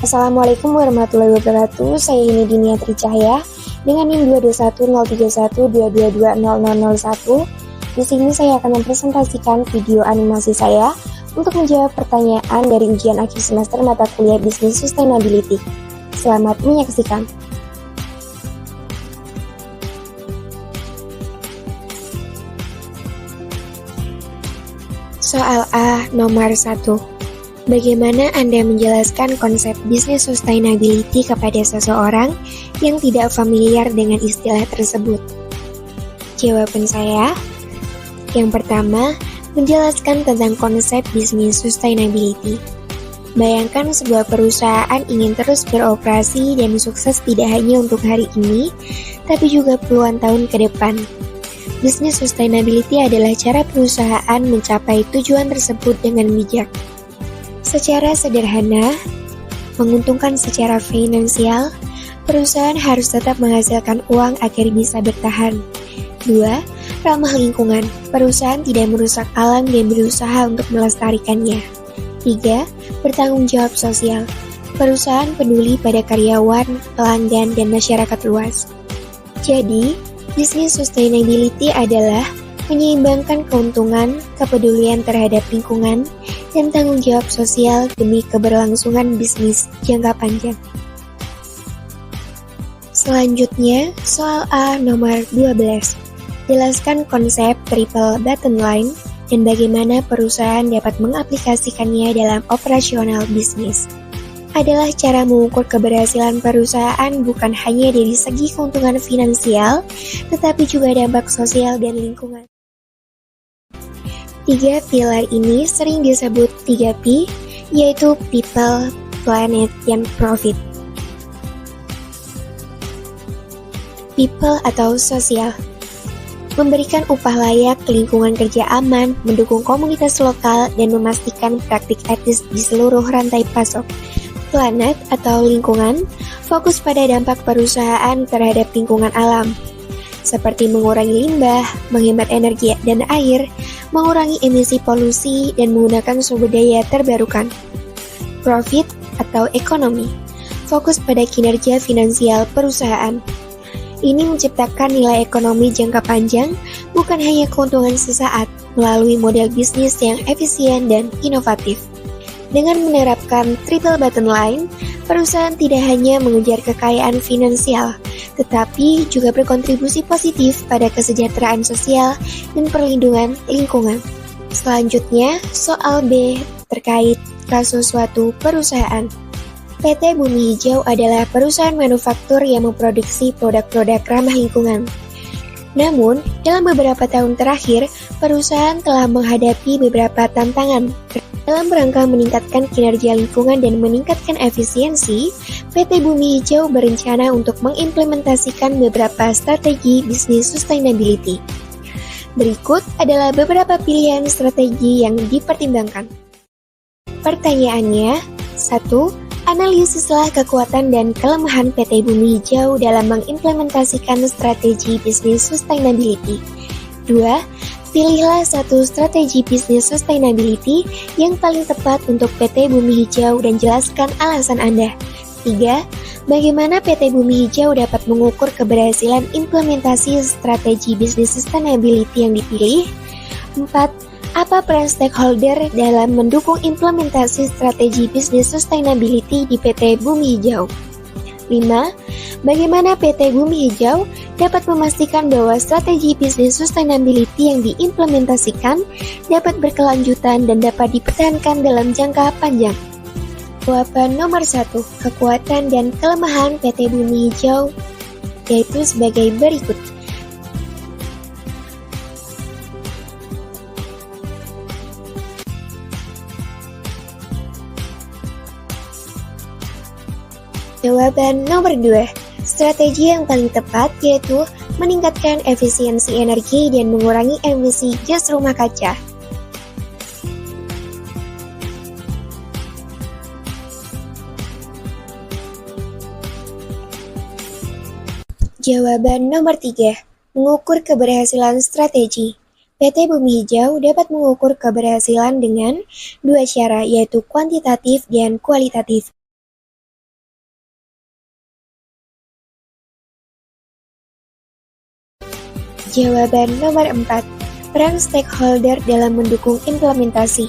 Assalamualaikum warahmatullahi wabarakatuh. Saya Dini Tricahya dengan NIM 2210312220001. Di sini saya akan mempresentasikan video animasi saya untuk menjawab pertanyaan dari ujian akhir semester mata kuliah Business Sustainability. Selamat menyaksikan. Soal A nomor 1. Bagaimana Anda menjelaskan konsep bisnis sustainability kepada seseorang yang tidak familiar dengan istilah tersebut? Jawaban saya, yang pertama, menjelaskan tentang konsep bisnis sustainability. Bayangkan sebuah perusahaan ingin terus beroperasi dan sukses tidak hanya untuk hari ini, tapi juga puluhan tahun ke depan. Bisnis sustainability adalah cara perusahaan mencapai tujuan tersebut dengan bijak. Secara sederhana, menguntungkan secara finansial, perusahaan harus tetap menghasilkan uang agar bisa bertahan. 2. Ramah lingkungan, perusahaan tidak merusak alam dan berusaha untuk melestarikannya. 3. Bertanggung jawab sosial, perusahaan peduli pada karyawan, pelanggan, dan masyarakat luas. Jadi, bisnis sustainability adalah menyeimbangkan keuntungan, kepedulian terhadap lingkungan, dan tanggung jawab sosial demi keberlangsungan bisnis jangka panjang. Selanjutnya, soal A nomor 12. Jelaskan konsep triple bottom line dan bagaimana perusahaan dapat mengaplikasikannya dalam operasional bisnis. Adalah cara mengukur keberhasilan perusahaan bukan hanya dari segi keuntungan finansial, tetapi juga dampak sosial dan lingkungan. 3 pilar ini sering disebut 3P, yaitu People, Planet, dan Profit. People atau sosial, memberikan upah layak, lingkungan kerja aman, mendukung komunitas lokal, dan memastikan praktik etis di seluruh rantai pasok. Planet atau lingkungan, fokus pada dampak perusahaan terhadap lingkungan alam, seperti mengurangi limbah, menghemat energi dan air, mengurangi emisi polusi, dan menggunakan sumber daya terbarukan. Profit atau ekonomi, fokus pada kinerja finansial perusahaan. Ini menciptakan nilai ekonomi jangka panjang, bukan hanya keuntungan sesaat, melalui model bisnis yang efisien dan inovatif. Dengan menerapkan triple bottom line, perusahaan tidak hanya mengejar kekayaan finansial, tetapi juga berkontribusi positif pada kesejahteraan sosial dan perlindungan lingkungan. Selanjutnya, soal B terkait kasus suatu perusahaan. PT Bumi Hijau adalah perusahaan manufaktur yang memproduksi produk-produk ramah lingkungan. Namun, dalam beberapa tahun terakhir, perusahaan telah menghadapi beberapa tantangan. Dalam rangka meningkatkan kinerja lingkungan dan meningkatkan efisiensi, PT Bumi Hijau berencana untuk mengimplementasikan beberapa strategi bisnis sustainability. Berikut adalah beberapa pilihan strategi yang dipertimbangkan. Pertanyaannya, 1. Analisislah kekuatan dan kelemahan PT Bumi Hijau dalam mengimplementasikan strategi bisnis sustainability. 2. Pilihlah satu strategi bisnis sustainability yang paling tepat untuk PT Bumi Hijau dan jelaskan alasan Anda. 3. Bagaimana PT Bumi Hijau dapat mengukur keberhasilan implementasi strategi bisnis sustainability yang dipilih? 4. Apa peran stakeholder dalam mendukung implementasi strategi bisnis sustainability di PT Bumi Hijau? 5. Bagaimana PT Bumi Hijau dapat memastikan bahwa strategi bisnis sustainability yang diimplementasikan dapat berkelanjutan dan dapat dipertahankan dalam jangka panjang? Jawaban nomor 1, kekuatan dan kelemahan PT Bumi Hijau, yaitu sebagai berikut. Jawaban nomor 2, strategi yang paling tepat yaitu meningkatkan efisiensi energi dan mengurangi emisi gas rumah kaca. Jawaban nomor 3, mengukur keberhasilan strategi. PT Bumi Hijau dapat mengukur keberhasilan dengan dua cara, yaitu kuantitatif dan kualitatif. Jawaban nomor 4. Peran stakeholder dalam mendukung implementasi.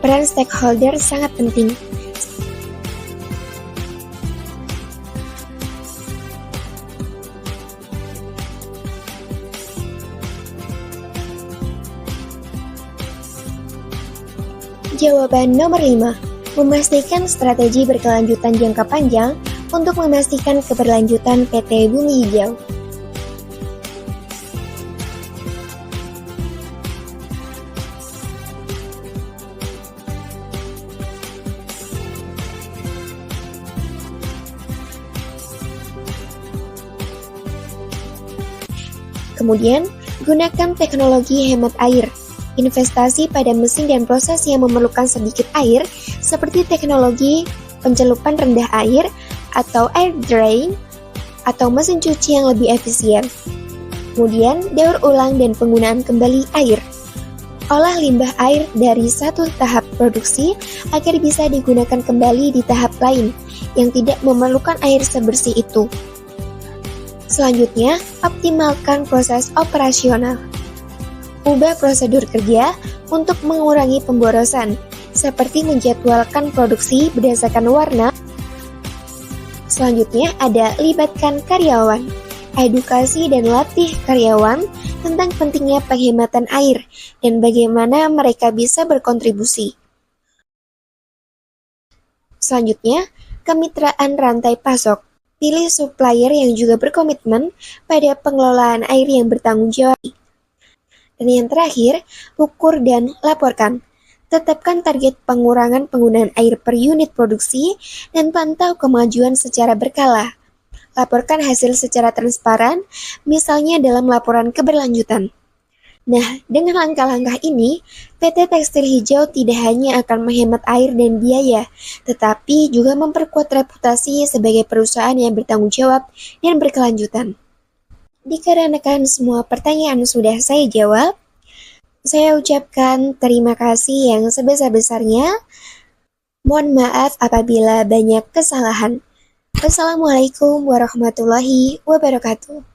Peran stakeholder sangat penting. Jawaban nomor 5. Memastikan strategi berkelanjutan jangka panjang untuk memastikan keberlanjutan PT Bumi Hijau. Kemudian, gunakan teknologi hemat air. Investasi pada mesin dan proses yang memerlukan sedikit air, seperti teknologi pencelupan rendah air atau air drain, atau mesin cuci yang lebih efisien. Kemudian, daur ulang dan penggunaan kembali air. Olah limbah air dari satu tahap produksi agar bisa digunakan kembali di tahap lain yang tidak memerlukan air sebersih itu. Selanjutnya, optimalkan proses operasional. Ubah prosedur kerja untuk mengurangi pemborosan, seperti menjadwalkan produksi berdasarkan warna. Selanjutnya ada libatkan karyawan. Edukasi dan latih karyawan tentang pentingnya penghematan air dan bagaimana mereka bisa berkontribusi. Selanjutnya, kemitraan rantai pasok. Pilih supplier yang juga berkomitmen pada pengelolaan air yang bertanggung jawab. Dan yang terakhir, ukur dan laporkan. Tetapkan target pengurangan penggunaan air per unit produksi dan pantau kemajuan secara berkala. Laporkan hasil secara transparan, misalnya dalam laporan keberlanjutan. Nah, dengan langkah-langkah ini, PT Tekstil Hijau tidak hanya akan menghemat air dan biaya, tetapi juga memperkuat reputasi sebagai perusahaan yang bertanggung jawab dan berkelanjutan. Dikarenakan semua pertanyaan sudah saya jawab, saya ucapkan terima kasih yang sebesar-besarnya. Mohon maaf apabila banyak kesalahan. Wassalamualaikum warahmatullahi wabarakatuh.